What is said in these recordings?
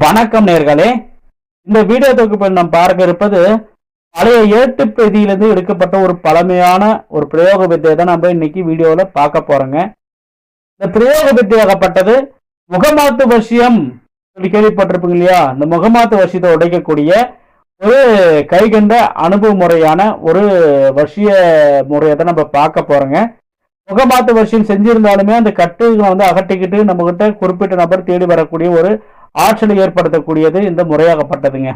வணக்கம் நேர்களே. இந்த வீடியோ தொகுப்பில் நாம் பார்க்க இருப்பது பழைய ஏட்டுப்பதியிலிருந்து எடுக்கப்பட்ட ஒரு பழமையான ஒரு பிரயோக வித்தையை தான் நம்ம இன்னைக்கு வீடியோவில் பார்க்க போறோங்க. இந்த பிரயோக வித்தையாகப்பட்டது முகமாத்து வசியம் சொல்லி கேள்விப்பட்டிருப்பீங்க இல்லையா? இந்த முகமாத்து வசியத்தை உடைக்கக்கூடிய ஒரு கைகண்ட அனுபவ முறையான ஒரு வசிய முறையை தான் நம்ம பார்க்க போறோங்க. முகமாத்து வசியம் செஞ்சிருந்தாலுமே அந்த கட்டுகளை அகட்டிக்கிட்டு நம்ம கிட்ட குறிப்பிட்ட நபர் தேடி வரக்கூடிய ஒரு ஆற்றலை ஏற்படுத்தக்கூடியது இந்த முறையாகப்பட்டதுங்க.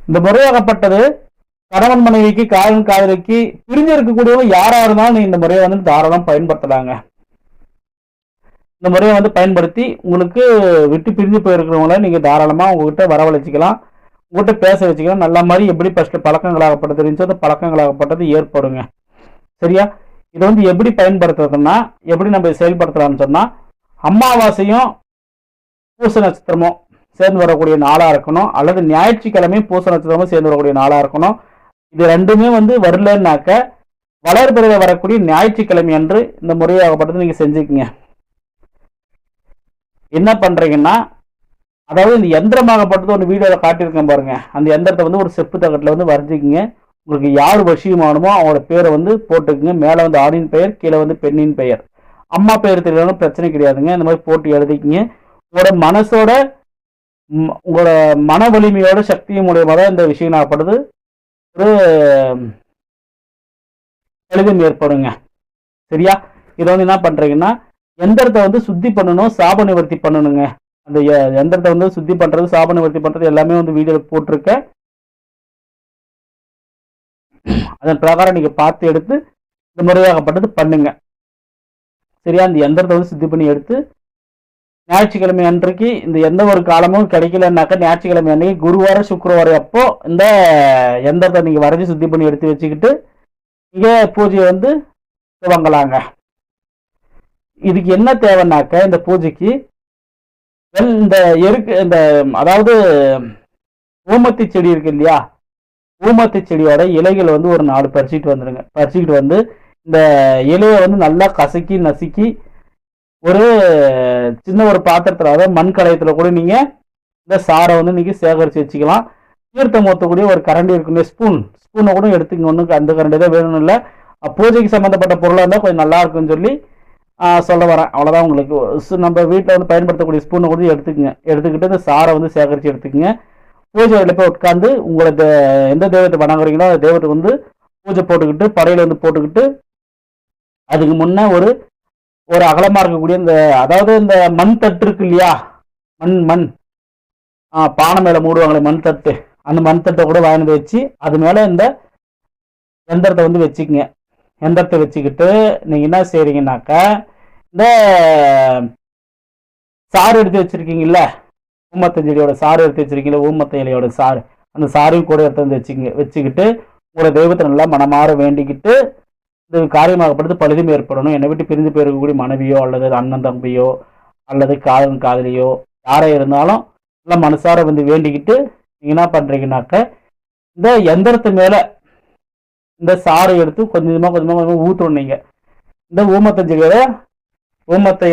இந்த முறையாகப்பட்டது கணவன் மனைவிக்கு காதல் காதலிக்கு பிரிஞ்சு இருக்கக்கூடியவங்க யாரா இருந்தாலும் இந்த முறையை தாராளம் பயன்படுத்தலாங்க. இந்த முறையை பயன்படுத்தி உங்களுக்கு விட்டு பிரிஞ்சு போயிருக்கிறவங்கள நீங்க தாராளமா உங்ககிட்ட வரவழைச்சிக்கலாம், உங்ககிட்ட பேச வச்சுக்கலாம். நல்ல மாதிரி எப்படி ஃபர்ஸ்ட் பழக்கங்களாகப்பட்டது இருந்துச்சோ அந்த பழக்கங்களாகப்பட்டது ஏற்படுங்க. சரியா? இதை எப்படி பயன்படுத்துறதுன்னா எப்படி நம்ம செயல்படுத்தலாம்னு சொன்னா, அமாவாசையும் பூச நட்சத்திரமும் சேர்ந்து வரக்கூடிய நாளா இருக்கணும், அல்லது ஞாயிற்றுக்கிழமையும் பூச நட்சத்திரமும் சேர்ந்து வரக்கூடிய நாளா இருக்கணும். இது ரெண்டுமே வரலன்னாக்க வளர்பிறையில வரக்கூடிய ஞாயிற்றுக்கிழமை அன்று இந்த முறையாகப்பட்டது நீங்க செஞ்சுக்கீங்க. என்ன பண்றீங்கன்னா, அதாவது இந்த எந்திரமாகப்பட்டது ஒரு வீடியோவில் காட்டியிருக்கேன் பாருங்க. அந்த எந்திரத்தை ஒரு செப்பு தகட்டில் வரைஞ்சிக்கிங்க. உங்களுக்கு யார் வசியமானுமோ அவங்களோட பேரை போட்டுக்குங்க. மேலே ஆணின் பெயர், கீழே பெண்ணின் பெயர். அம்மா பெயர் தெரியலன்னு பிரச்சனை கிடையாதுங்க. இந்த மாதிரி போட்டு எழுதிக்கிங்க. உங்களோட மனசோட உங்களோட மன வலிமையோட சக்தியும் மூலியமா தான் இந்த விஷயம் ஆகப்படுது ஒரு எளிதம் ஏற்படுங்க. சரியா? இதை என்ன பண்றீங்கன்னா, எந்திரத்தை சுத்தி பண்ணணும், சாப நிவர்த்தி பண்ணணுங்க. அந்த எந்திரத்தை சுத்தி பண்றது, சாப நிவர்த்தி பண்றது எல்லாமே வீடியோல போட்டிருக்க. அதன் பிரகாரம் நீங்க பார்த்து எடுத்து இந்த முறையாகப்பட்டது பண்ணுங்க. சரியா? இந்த எந்திரத்தை சுத்தி பண்ணி எடுத்து ஞாயிற்றுக்கிழமை அன்றைக்கு இந்த எந்த ஒரு காலமும் கிடைக்கலன்னாக்கா ஞாயிற்றுக்கிழமை அன்னைக்கு குருவார சுக்கரவார அப்போ இந்த எந்திரத்தை நீங்க வரைஞ்சி சுத்தி பண்ணி எடுத்து வச்சுக்கிட்டு இங்க பூஜையை துவங்கலாங்க. இதுக்கு என்ன தேவைன்னாக்க, இந்த பூஜைக்கு இந்த இந்த அதாவது ஊமத்தி செடி இருக்கு இல்லையா? ஊமத்தி செடியோட இலைகள் ஒரு 4 பறிச்சுட்டு வந்துடுங்க. பறிச்சுக்கிட்டு இந்த இலையை நல்லா கசக்கி நசுக்கி ஒரு சின்ன ஒரு பாத்திரத்தில், அதாவது மண் கலையத்துல கூட நீங்க இந்த சாரை நீங்க சேகரித்து வச்சுக்கலாம். தீர்த்தம் ஊற்றக்கூடிய ஒரு கரண்டி இருக்குங்க, ஸ்பூனை கூட எடுத்துங்க. ஒன்றுக்கு அந்த கரண்டி தான் வேணும் இல்லை. பூஜைக்கு சம்மந்தப்பட்ட பொருளாக இருந்தால் கொஞ்சம் நல்லா இருக்குன்னு சொல்லி சொல்ல வரேன். அவ்வளோதான். உங்களுக்கு நம்ம வீட்டில் பயன்படுத்தக்கூடிய ஸ்பூனை கூட எடுத்துக்கங்க. எடுத்துக்கிட்டு இந்த சாரை சேகரித்து எடுத்துக்கங்க. பூஜை வேலையில் போய் உட்காந்து உங்களோட எந்த தெய்வத்தை வணங்குறீங்களோ அந்த தெய்வத்தை பூஜை போட்டுக்கிட்டு படையில போட்டுக்கிட்டு அதுக்கு முன்னே ஒரு அகலமா இருக்கக்கூடிய இந்த, அதாவது இந்த மண் தட்டு இருக்கு இல்லையா? மண் பானை மேல மூடுவாங்களே மண் தட்டு, அந்த மண் தட்டை கூட வாங்கி வச்சு அது மேல இந்த எந்திரத்தை வச்சுக்கங்க. எந்திரத்தை வச்சுக்கிட்டு நீங்க என்ன செய்றீங்கன்னாக்கா, இந்த சாறு எடுத்து வச்சிருக்கீங்கல்ல, ஊமத்த செடியோட சாறு எடுத்து வச்சிருக்கீங்களா? ஊமத்த இலையோட சாறு, அந்த சாரையும் கூட எடுத்து வச்சுக்கிட்டு உங்களோட தெய்வத்தை நல்லா மனமாற வேண்டிக்கிட்டு இது காரியமாகப்படுது பழுதும் ஏற்படணும். என்னை விட்டு பிரிந்து போயிருக்கக்கூடிய மனைவியோ அல்லது அண்ணன் தம்பியோ அல்லது காதல் காதலியோ யாரா இருந்தாலும் நல்லா மனசார வேண்டிக்கிட்டு நீங்க என்ன பண்றீங்கன்னாக்க, இந்த எந்திரத்து மேல இந்த சாறை எடுத்து கொஞ்சமா ஊற்றணும். நீங்க இந்த ஊமத்த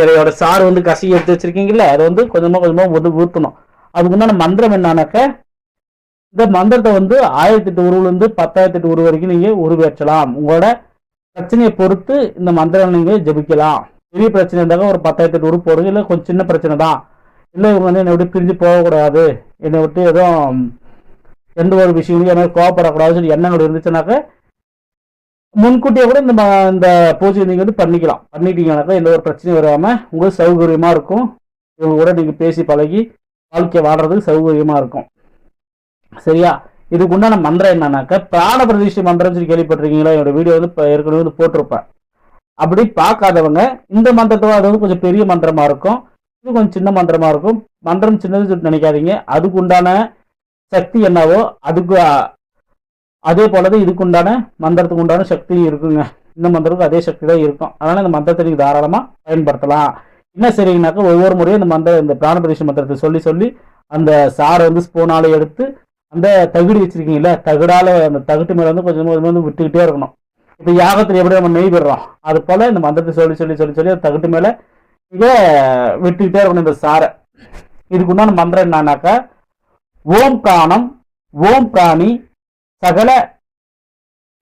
இலையோட சாறு கசக்கி எடுத்து வச்சிருக்கீங்கல்ல, அதை கொஞ்சமா ஊற்றணும். அதுக்கு உண்டான மந்திரம் என்னன்னாக்க, இந்த மந்திரத்தை 1008 உருவிலிருந்து 10,008 உரு வரைக்கும் நீங்க உருவேற்றலாம். உங்களோட பிரச்சனையை பொறுத்து இந்த மந்திரம் நீங்க ஜபிக்கலாம். பெரிய பிரச்சனை இருந்தாக்க ஒரு 10,008 உரு போடுங்க. இல்லை கொஞ்சம் சின்ன பிரச்சனை தான், இல்லை இவங்க என்னை விட்டு பிரிஞ்சு போகக்கூடாது, என்னை விட்டு எதுவும் எந்த ஒரு விஷயங்களும் என்ன கோவப்படக்கூடாதுன்னு சொல்லி எண்ணங்கள் இருந்துச்சுனாக்க முன்கூட்டியே கூட இந்த பூஜையை நீங்க பண்ணிக்கலாம். பண்ணிட்டீங்கன்னாக்கா எந்த ஒரு பிரச்சனையும் வராம உங்களுக்கு சௌகரியமா இருக்கும். இவங்க கூட நீங்க பேசி பழகி வாழ்க்கை வாழ்றதுக்கு சௌகரியமா இருக்கும். சரியா? இதுக்கு உண்டான மந்திரம் என்னன்னாக்க, பிராண பிரதிஷ்டை மந்திரம் சொல்லி கேள்விப்பட்டிருக்கீங்களா? என்னோட வீடியோ ஏற்கனவே போட்டிருப்பேன். அப்படி பார்க்காதவங்க இந்த மந்திரத்தை, அது கொஞ்சம் பெரிய மந்திரமா இருக்கும், இது கொஞ்சம் சின்ன மந்திரமா இருக்கும். மந்திரம் சின்னது சொல்லி நினைக்காதீங்க. அதுக்கு உண்டான சக்தி என்னவோ அதுக்கு அதே போலதான் இதுக்கு உண்டான மந்திரத்துக்கு உண்டான சக்தி இருக்குங்க. இந்த மந்திரத்துக்கு அதே சக்தி தான் இருக்கும். அதனால இந்த மந்திரத்தை நீங்க தாராளமா பயன்படுத்தலாம். என்ன செய்றீங்கன்னாக்க, ஒவ்வொரு முறையும் இந்த பிராண பிரதிஷ்டை மந்திரத்தை சொல்லி அந்த சாரை ஸ்பூனால எடுத்து அந்த தகுடு வச்சிருக்கீங்கல்ல, தகுடால அந்த தகுட்டு மேல கொஞ்சம் விட்டுக்கிட்டே இருக்கணும். இப்போ யாகத்தில் எப்படி நம்ம நெய் விடுறோம், அது போல இந்த மந்திரத்தை சொல்லி அந்த தகுட்டு மேல இதை விட்டுக்கிட்டே இருக்கணும் இந்த சாரை. இதுக்குண்டான மந்திரம் என்னன்னாக்கா, ஓம் பிராணம், ஓம் பிராணி, சகல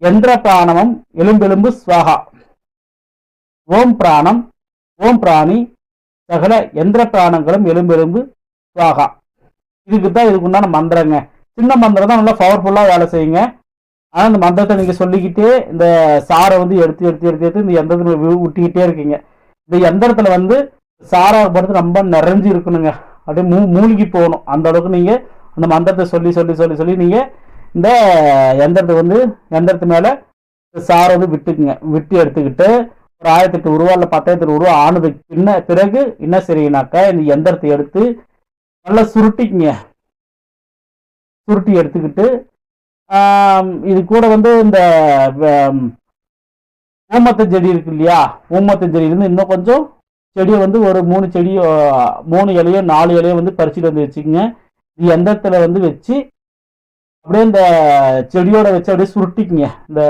எந்திர பிராணமும் எலும்பெலும்பு ஸ்வாகா. ஓம் பிராணம், ஓம் பிராணி, சகல எந்திர பிராணங்களும் எலும்பெலும்பு ஸ்வாகா. இதுக்குதான் இதுக்குண்டான மந்திரங்க. சின்ன மந்திரம் தான், நல்லா பவர்ஃபுல்லா வேலை செய்யுங்க. ஆனா இந்த மந்திரத்தை நீங்க சொல்லிக்கிட்டே இந்த சாரை வந்து எடுத்து எடுத்து எடுத்து எடுத்து இந்த எந்திரத்துல விட்டிக்கிட்டே இருக்கீங்க. இந்த எந்திரத்துல வந்து சாரா படுத்து ரொம்ப நிறைஞ்சு இருக்கணுங்க. அப்படியே மூழ்கி போகணும். அந்த அளவுக்கு நீங்க அந்த மந்திரத்தை சொல்லி சொல்லி சொல்லி சொல்லி நீங்க இந்த எந்திரத்து மேல சாரை வந்து விட்டுக்குங்க. விட்டு எடுத்துக்கிட்டு ஒரு 1008 உருவா இல்ல 1008 உருவா ஆனதுக்கு பிறகு என்ன செய்யனாக்கா, இந்த எந்திரத்தை எடுத்து நல்லா சுருட்டிக்குங்க. சுருட்டி எடுத்துக்கிட்டு இது கூட வந்து இந்த ஊமத்த செடி இருக்கு இல்லையா, ஊமத்த செடியிலிருந்து இன்னும் கொஞ்சம் செடியை வந்து ஒரு 3 செடியோ 3 இலையோ 4 இலையோ வந்து பறிச்சுட்டு வந்து வச்சுக்கோங்க. இது எந்திரத்துல வந்து வச்சு அப்படியே இந்த செடியோட வச்சு அப்படியே சுருட்டிக்குங்க. இந்த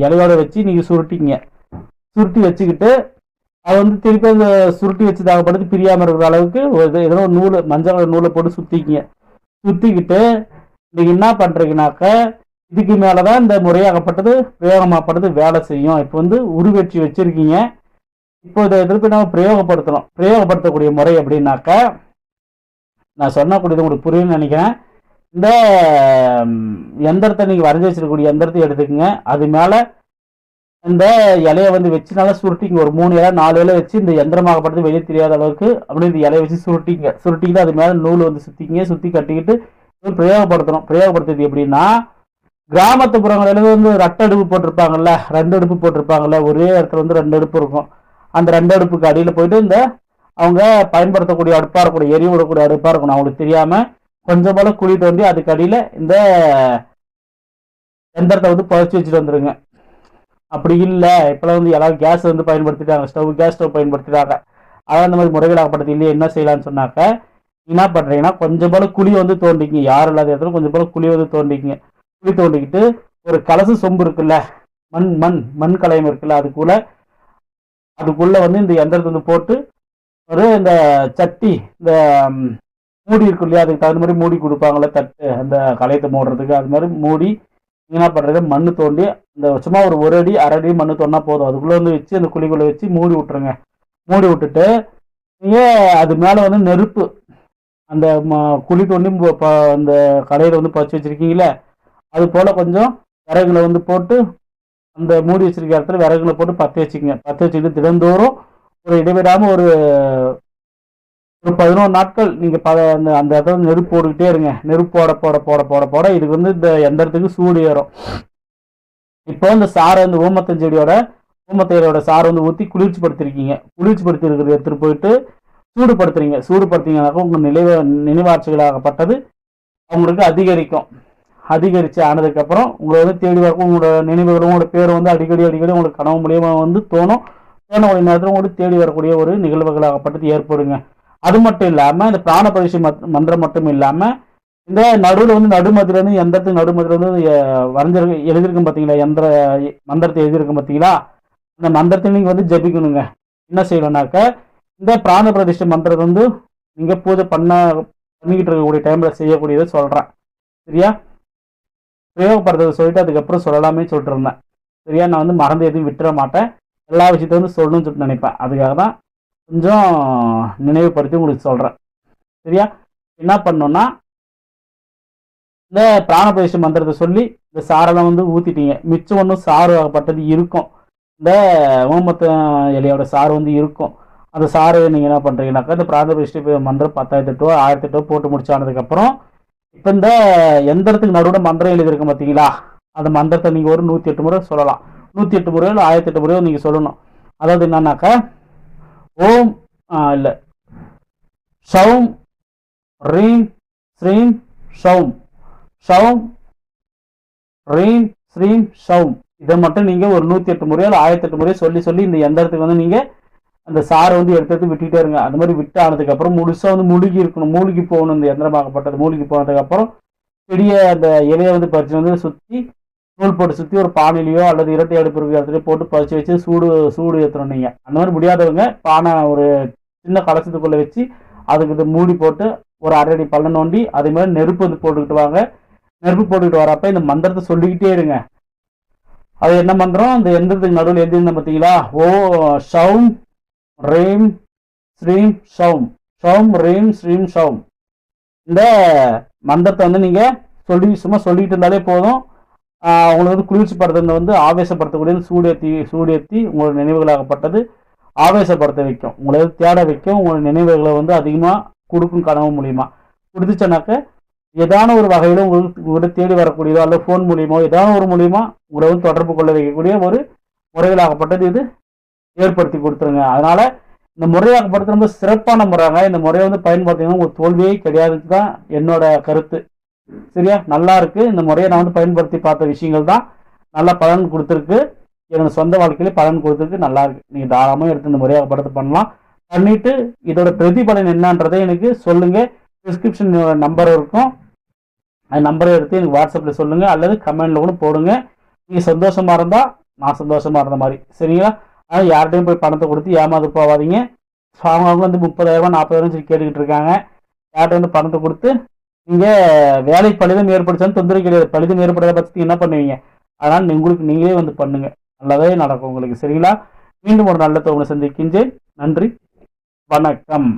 இலையோட வச்சு நீங்க சுருட்டிக்குங்க. சுருட்டி வச்சுக்கிட்டு அதை வந்து திருப்பி அந்த சுருட்டி வச்சுதாகப்படுத்தி பிரியாம இருக்கிற அளவுக்கு ஏதோ ஒரு நூல், மஞ்சள் நூலை போட்டு சுத்திக்குங்க. சுத்திக்கிட்டு நீங்க என்ன பண்றீங்கனாக்க, இதுக்கு மேலதான் இந்த முறையாகப்பட்டது பிரயோகமாகப்பட்டது வேலை செய்யும். இப்போ வந்து உருவெற்றி வச்சிருக்கீங்க. இப்போ இதை திருப்பி நம்ம பிரயோகப்படுத்தணும். பிரயோகப்படுத்தக்கூடிய முறை அப்படின்னாக்க, நான் சொன்னக்கூடியது உங்களுக்கு புரியும்னு நினைக்கிறேன். இந்த எந்திரத்தை நீங்க வரைஞ்சி வச்சிருக்கக்கூடிய எந்திரத்தை எடுத்துக்கங்க. அது மேல இந்த இலையை வந்து வச்சு நல்லா சுருட்டிங்க. ஒரு 3 இலை 4 இலை வச்சு இந்த எந்திரமாகப்பட்டது வெளியே தெரியாத அளவுக்கு அப்படி இந்த இலையை வச்சு சுருட்டிங்க. சுருட்டிக்கிட்டு அது மேல நூல் வந்து சுத்திக்கிங்க. சுத்தி கட்டிக்கிட்டு பிரயோகப்படுத்தணும். பிரயோகப்படுத்துறது எப்படின்னா, கிராமத்து புறங்களில் வந்து 2 அடுப்பு போட்டிருப்பாங்கல்ல, 2 அடுப்பு போட்டிருப்பாங்கல்ல, ஒரே இடத்துல வந்து 2 அடுப்பு இருக்கும். அந்த 2 அடுப்புக்கு அடியில் போயிட்டு இந்த அவங்க பயன்படுத்தக்கூடிய அடுப்பா இருக்கக்கூடிய எரி விடக்கூடிய அடுப்பா இருக்கணும். அவங்களுக்கு தெரியாம கொஞ்சம் போல குழி தோண்டி அதுக்கு அடியில இந்த எந்திரத்தை வந்து புதைச்சி வச்சுட்டு வந்துருங்க. அப்படி இல்லை, இப்பெல்லாம் வந்து எல்லாரும் கேஸ் வந்து பயன்படுத்திட்டாங்க, கேஸ் ஸ்டவ் பயன்படுத்திட்டாங்க. அதான் இந்த மாதிரி முறைகளாகப்படுத்தி இல்லையே என்ன செய்யலாம்னு சொன்னாக்க, என்ன பண்றீங்கன்னா, கொஞ்சம் போல குழி வந்து தோண்டிக்கிங்க. யாரும் இல்லாத இடத்துல கொஞ்சம் போல குழி வந்து தோண்டிக்கிங்க. குழி தோண்டிக்கிட்டு ஒரு கலசு சொம்பு இருக்குல்ல, மண் கலையம் இருக்குல்ல, அதுக்குள்ள வந்து இந்த எந்திரத்தை வந்து போட்டு ஒரு இந்த சட்டி, இந்த மூடி இருக்கு இல்லையா, அதுக்கு தகுந்த மாதிரி மூடி கொடுப்பாங்கல்ல தட்டு, அந்த கலையத்தை மூடுறதுக்கு. அது மாதிரி மூடி என்ன பண்றது, மண்ணு தோண்டி இந்த சும்மா ஒரு அடி 1/2 அடி மண்ணு தோண்டினா போதும். அதுக்குள்ள வந்து வச்சு அந்த குழிக்குள்ள வச்சு மூடி விட்டுருங்க. மூடி விட்டுட்டு நீங்க அது மேல வந்து நெருப்பு, அந்த குழி தோண்டி அந்த கலையில வந்து பச்சு வச்சிருக்கீங்களே, அது போல கொஞ்சம் விறகுல வந்து போட்டு அந்த மூடி வச்சிருக்க இடத்துல விறகுல போட்டு பற்ற வச்சுக்கோங்க. பற்ற வச்சுக்கிட்டு தினந்தோறும் ஒரு இடைவிடாம ஒரு 11 நாட்கள் நீங்க அந்த இடத்துல நெருப்பு போட்டுக்கிட்டே இருங்க. நெருப்பு போட போட போட போட போட இதுக்கு வந்து இந்த எந்திரத்துக்கு சூடு ஏறும். இப்போ இந்த சாரை, இந்த ஊமத்தையோட சாரை வந்து ஊற்றி குளிர்ச்சிப்படுத்திருக்கீங்க. குளிர்ச்சிப்படுத்தி இருக்கிறத எடுத்துட்டு போயிட்டு சூடுபடுத்துறீங்க. சூடுபடுத்திங்கனாக்கா உங்க நினைவாட்சிகளாகப்பட்டது அவங்களுக்கு அதிகரிக்கும். அதிகரிச்சு ஆனதுக்கப்புறம் உங்களை வந்து தேடி வரக்கும். உங்களோட நினைவுகளும் உங்களோட பேரும் வந்து அடிக்கடி உங்களுக்கு கனவு மூலியமா வந்து தோணும். ஒரு நேரத்தில் உங்களுக்கு தேடி வரக்கூடிய ஒரு நிகழ்வுகளாகப்பட்டது ஏற்படுங்க. அது மட்டும் இல்லாம இந்த பிராண பரிசு மந்திரம் மட்டும் இல்லாம, இந்த நடுவில் வந்து நடுமதில இருந்து எந்திரத்துக்கு நடுமதில வந்து எழுதியிருக்கும் பார்த்தீங்களா, மந்திரத்தை எழுதியிருக்கும் பார்த்தீங்களா, இந்த மந்திரத்தை நீங்க வந்து ஜபிக்கணுங்க. என்ன செய்யணும்னாக்க, இந்த பிராண பிரதிஷ்டை மந்திரத்தை வந்து நீங்க பூஜை பண்ணிக்கிட்டு இருக்கக்கூடிய டைம்ல செய்யக்கூடியதை சொல்றேன். சரியா? பிரயோகப்படுறதை சொல்லிட்டு அதுக்கப்புறம் சொல்லலாமே சொல்லிட்டு இருந்தேன். சரியா? நான் வந்து மறந்து எதுவும் விட்டுற மாட்டேன். எல்லா விஷயத்தையும் வந்து சொல்லணும்னு சொல்லிட்டு நினைப்பேன். அதுக்காக தான் கொஞ்சம் நினைவுபடுத்தி உங்களுக்கு சொல்றேன். சரியா? என்ன பண்ணோம்னா, இந்த பிராணபிரதிஷ்டை மந்திரத்தை சொல்லி இந்த சாரெல்லாம் வந்து ஊத்திட்டீங்க. மிச்சம் ஒன்றும் சாறு ஆகப்பட்டது இருக்கும். இந்த ஊமத்த இலையோட சாறு வந்து இருக்கும். அந்த சாறு நீங்க என்ன பண்றீங்கன்னாக்கா, இந்த பிராணபிரதிஷ்டை மந்திரம் 1008 1008 போட்டு முடிச்சானதுக்கப்புறம், இப்போ இந்த எந்திரத்துக்கு நடுவில் மந்திரம் எழுதியிருக்க பார்த்தீங்களா, அந்த மந்திரத்தை நீங்க ஒரு 108 முறை சொல்லலாம். 108 முறையோ இல்லை 1008 முறையோ நீங்க சொல்லணும். அதாவது என்னன்னாக்கா, ஓம் இல்லை ஷௌம் ரீம் ஸ்ரீம் ஷௌம், ஷௌம் ரீம் ஸ்ரீம் ஷௌம், இதை மட்டும் நீங்க ஒரு 108 முறையோ இல்லை 1008 முறையோ சொல்லி சொல்லி இந்த எந்திரத்துக்கு வந்து நீங்க அந்த சாரை வந்து எடுத்து விட்டுட்டே இருங்க. அது மாதிரி விட்டு ஆனதுக்கு அப்புறம் முழுசா வந்து முழுகி இருக்கணும். மூழ்கி போகணும். இந்த எந்திரமாகப்பட்டது மூழ்கி போனதுக்கு அப்புறம் செடியை அந்த இலையை வந்து பறிச்சு வந்து சுற்றி நூல் போட்டு சுற்றி ஒரு பானையிலையோ அல்லது இரட்டை அடுப்பு இருக்கிற இடத்துலையோ போட்டு பறிச்சு வச்சு சூடு ஏற்றணும். நீங்கள் அந்த மாதிரி முடியாதவங்க பானை ஒரு சின்ன கலசத்துக்குள்ளே வச்சு அதுக்கு மூடி போட்டு ஒரு 1/2 அடி பள்ளம் நோண்டி அதே மாதிரி நெருப்பு வந்து போட்டுக்கிட்டு வாங்க. நெருப்பு போட்டுக்கிட்டு வரப்ப இந்த மந்திரத்தை சொல்லிக்கிட்டே இருங்க. அது என்ன மந்திரம்? இந்த எந்திரத்துக்கு நடுவில் எழுதியிருந்தேன் பார்த்தீங்களா? ஓ ஷவும் ரீம் ஸ்ரீம் ஷவும், ஷவும் ரீம் ஸ்ரீம் ஷவும். இந்த மந்திரத்தை வந்து நீங்க சும்மா சொல்லிட்டு இருந்தாலே போதும். உங்களுக்கு வந்து குளிர்ச்சி படுத்துறது வந்து ஆவேசப்படுத்தக்கூடிய சூடேற்றி உங்களோட நினைவுகளாகப்பட்டது ஆவேசப்படுத்த வைக்கும், உங்களை தேட வைக்கும், உங்களோட நினைவுகளை வந்து அதிகமாக கொடுக்கும் கனவு மூலியமா கொடுத்துச்சனாக்க ஏதான ஒரு வகையில் உங்கள்கிட்ட தேடி வரக்கூடியதோ அல்லது ஃபோன் மூலியமோ ஏதான ஒரு மூலியமா உங்களை வந்து தொடர்பு கொள்ள வைக்கக்கூடிய ஒரு முறைகளாகப்பட்டது இது ஏற்படுத்தி கொடுத்துருங்க. அதனால இந்த முறையாகப்படுத்த ரொம்ப சிறப்பான முறைங்க. இந்த முறையை வந்து பயன்படுத்தினா உங்களுக்கு தோல்வியே கிடையாதுன்னு தான் என்னோட கருத்து. சரியா? நல்லா இருக்கு. இந்த முறையை நான் வந்து பயன்படுத்தி பார்த்த விஷயங்கள் தான் நல்லா பலன் கொடுத்துருக்கு. என்னோட சொந்த வாழ்க்கையில பலன் கொடுத்துருக்கு. நல்லா இருக்கு. நீங்க தாராளமாக எடுத்து இந்த முறையாகப்படுத்த பண்ணலாம். பண்ணிட்டு இதோட பிரதிபலன் என்னன்றதை எனக்கு சொல்லுங்க. டிஸ்கிரிப்ஷன் நம்பர் இருக்கும், அந்த நம்பரை எடுத்து எனக்கு வாட்ஸ்அப்பில் சொல்லுங்க அல்லது கமெண்ட்ல கூட போடுங்க. நீங்க சந்தோஷமா இருந்தா நான் சந்தோஷமா இருந்த மாதிரி. சரிங்களா? ஆனால் யார்கிட்டையும் போய் பணத்தை கொடுத்து ஏமாந்து போகாதீங்க. அவங்க வந்து 30,000 40,000 சொல்லி கேட்டுக்கிட்டு இருக்காங்க. யார்கிட்ட வந்து பணத்தை கொடுத்து நீங்கள் வேலை பலிதம் ஏற்படுத்தாலும் தொந்தரவு கிடையாது. பலிதம் ஏற்படாத பட்சத்துக்கு என்ன பண்ணுவீங்க? அதனால் உங்களுக்கு நீங்களே வந்து பண்ணுங்க, நல்லதே நடக்கும் உங்களுக்கு. சரிங்களா? மீண்டும் ஒரு நல்ல தோழனை சந்திக்கின்றேன். நன்றி, வணக்கம்.